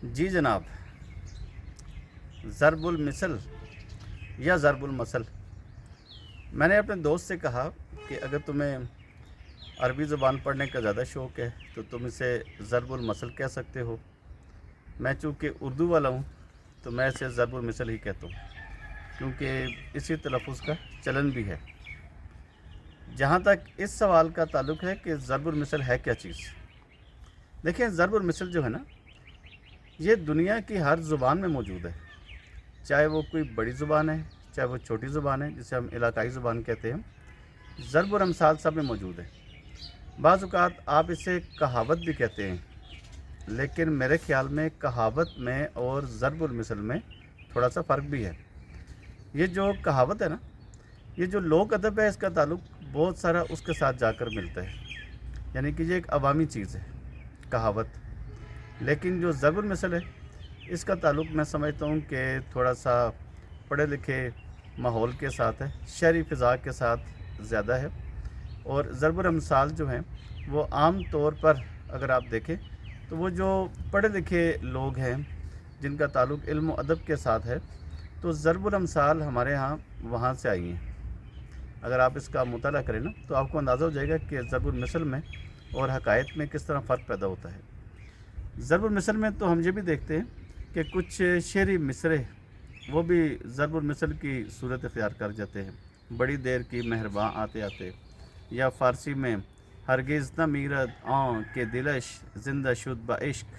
جی جناب، ضرب المثل یا ضرب المثل، میں نے اپنے دوست سے کہا کہ اگر تمہیں عربی زبان پڑھنے کا زیادہ شوق ہے تو تم اسے ضرب المثل کہہ سکتے ہو۔ میں چونکہ اردو والا ہوں تو میں اسے ضرب المثل ہی کہتا ہوں، کیونکہ اسی تلفظ کا چلن بھی ہے۔ جہاں تک اس سوال کا تعلق ہے کہ ضرب المثل ہے کیا چیز، دیکھیں ضرب المثل جو ہے نا، یہ دنیا کی ہر زبان میں موجود ہے، چاہے وہ کوئی بڑی زبان ہے چاہے وہ چھوٹی زبان ہے جسے ہم علاقائی زبان کہتے ہیں۔ ضرب الامثال سب میں موجود ہے۔ بعض اوقات آپ اسے کہاوت بھی کہتے ہیں، لیکن میرے خیال میں کہاوت میں اور ضرب المثل میں تھوڑا سا فرق بھی ہے۔ یہ جو کہاوت ہے نا، یہ جو لوک ادب ہے، اس کا تعلق بہت سارا اس کے ساتھ جا کر ملتا ہے، یعنی کہ یہ ایک عوامی چیز ہے کہاوت۔ لیکن جو ضرب المثل ہے، اس کا تعلق میں سمجھتا ہوں کہ تھوڑا سا پڑھے لکھے ماحول کے ساتھ ہے، شہری فضا کے ساتھ زیادہ ہے۔ اور ضرب الامثال جو ہیں وہ عام طور پر اگر آپ دیکھیں تو وہ جو پڑھے لکھے لوگ ہیں جن کا تعلق علم و ادب کے ساتھ ہے، تو ضرب الامثال ہمارے ہاں وہاں سے آئی ہیں۔ اگر آپ اس کا مطالعہ کریں نا تو آپ کو اندازہ ہو جائے گا کہ ضرب المثل میں اور حکایت میں کس طرح فرق پیدا ہوتا ہے۔ ضرب المثل میں تو ہم یہ بھی دیکھتے ہیں کہ کچھ شعری مصرے وہ بھی ضرب المثل کی صورت اختیار کر جاتے ہیں۔ بڑی دیر کی مہرباں آتے آتے، یا فارسی میں ہرگز نہ میرد آن کے دلش زندہ شد با عشق۔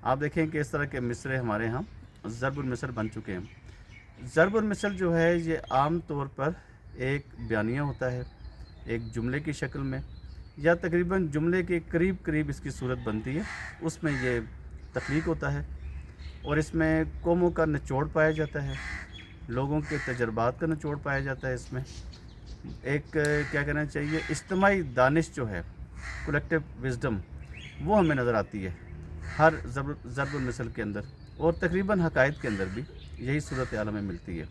آپ دیکھیں کہ اس طرح کے مصرے ہمارے ہاں ضرب المثل بن چکے ہیں۔ ضرب المثل جو ہے یہ عام طور پر ایک بیانیہ ہوتا ہے، ایک جملے کی شکل میں، یا تقریباً جملے کے قریب قریب اس کی صورت بنتی ہے، اس میں یہ تخلیق ہوتا ہے، اور اس میں قوموں کا نچوڑ پایا جاتا ہے، لوگوں کے تجربات کا نچوڑ پایا جاتا ہے۔ اس میں ایک کیا کہنا چاہیے، اجتماعی دانش جو ہے، کولیکٹیو وزڈم، وہ ہمیں نظر آتی ہے ہر ضرب المثل کے اندر، اور تقریباً حقائق کے اندر بھی یہی صورت حال میں ملتی ہے۔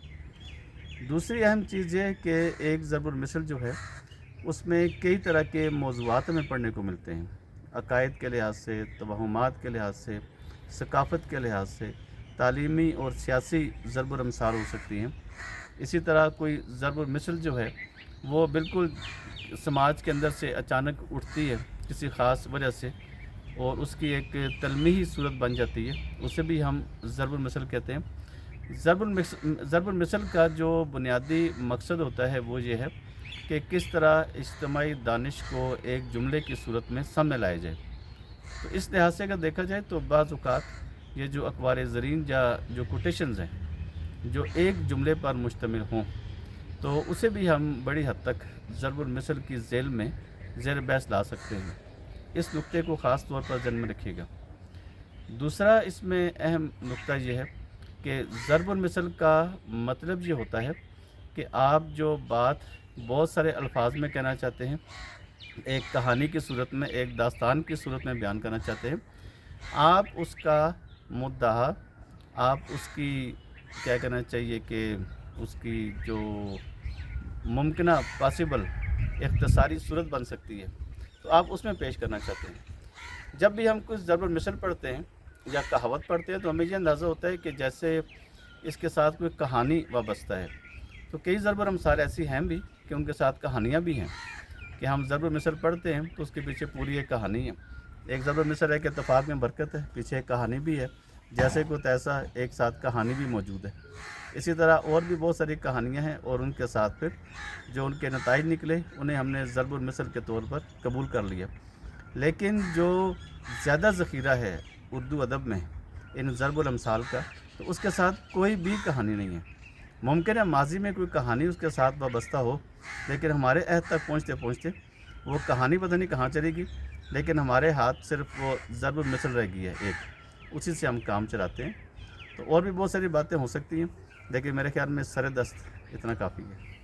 دوسری اہم چیز یہ ہے کہ ایک ضرب المثل جو ہے اس میں کئی طرح کے موضوعات ہمیں پڑھنے کو ملتے ہیں، عقائد کے لحاظ سے، توہمات کے لحاظ سے، ثقافت کے لحاظ سے، تعلیمی اور سیاسی ضرب الامثال ہو سکتی ہیں۔ اسی طرح کوئی ضرب المثل جو ہے وہ بالکل سماج کے اندر سے اچانک اٹھتی ہے کسی خاص وجہ سے، اور اس کی ایک تلمیحی صورت بن جاتی ہے، اسے بھی ہم ضرب المثل کہتے ہیں۔ ضرب المثل کا جو بنیادی مقصد ہوتا ہے وہ یہ ہے کہ کس طرح اجتماعی دانش کو ایک جملے کی صورت میں سامنے لایا جائے۔ تو اس لحاظ سے اگر دیکھا جائے تو بعض اوقات یہ جو اخبار زرین یا جو کوٹیشنز ہیں جو ایک جملے پر مشتمل ہوں، تو اسے بھی ہم بڑی حد تک ضرب المثل کی ذیل میں زیر بحث لا سکتے ہیں۔ اس نقطے کو خاص طور پر ذہن میں رکھیے گا۔ دوسرا اس میں اہم نقطہ یہ ہے کہ ضرب المثل کا مطلب یہ ہوتا ہے کہ آپ جو بات بہت سارے الفاظ میں کہنا چاہتے ہیں، ایک کہانی کی صورت میں، ایک داستان کی صورت میں بیان کرنا چاہتے ہیں، آپ اس کا مدعا، آپ اس کی کیا کہنا چاہیے کہ اس کی جو ممکنہ پاسبل اختصاری صورت بن سکتی ہے، تو آپ اس میں پیش کرنا چاہتے ہیں۔ جب بھی ہم کچھ ضرب المثل پڑھتے ہیں یا کہاوت پڑھتے ہیں تو ہمیں یہ اندازہ ہوتا ہے کہ جیسے اس کے ساتھ کوئی کہانی وابستہ ہے۔ تو کئی ضرب الامثال ایسی ہیں بھی کہ ان کے ساتھ کہانیاں بھی ہیں، کہ ہم ضرب المثل پڑھتے ہیں تو اس کے پیچھے پوری ایک کہانی ہے۔ ایک ضرب المثل ہے کہ اتفاق میں برکت ہے، پیچھے ایک کہانی بھی ہے، جیسے کو تیسا ایک ساتھ کہانی بھی موجود ہے۔ اسی طرح اور بھی بہت ساری کہانیاں ہیں، اور ان کے ساتھ پھر جو ان کے نتائج نکلے انہیں ہم نے ضرب المثل کے طور پر قبول کر لیا۔ لیکن جو زیادہ ذخیرہ ہے اردو ادب میں ان ضرب الامثال کا، تو اس کے ساتھ کوئی بھی کہانی نہیں ہے۔ ممکن ہے ماضی میں کوئی کہانی اس کے ساتھ وابستہ ہو، لیکن ہمارے عہد تک پہنچتے پہنچتے وہ کہانی پتہ نہیں کہاں چلے گی، لیکن ہمارے ہاتھ صرف وہ ضرب المثل رہ گئی ہے ایک، اسی سے ہم کام چلاتے ہیں۔ تو اور بھی بہت ساری باتیں ہو سکتی ہیں، لیکن میرے خیال میں سر دست اتنا کافی ہے۔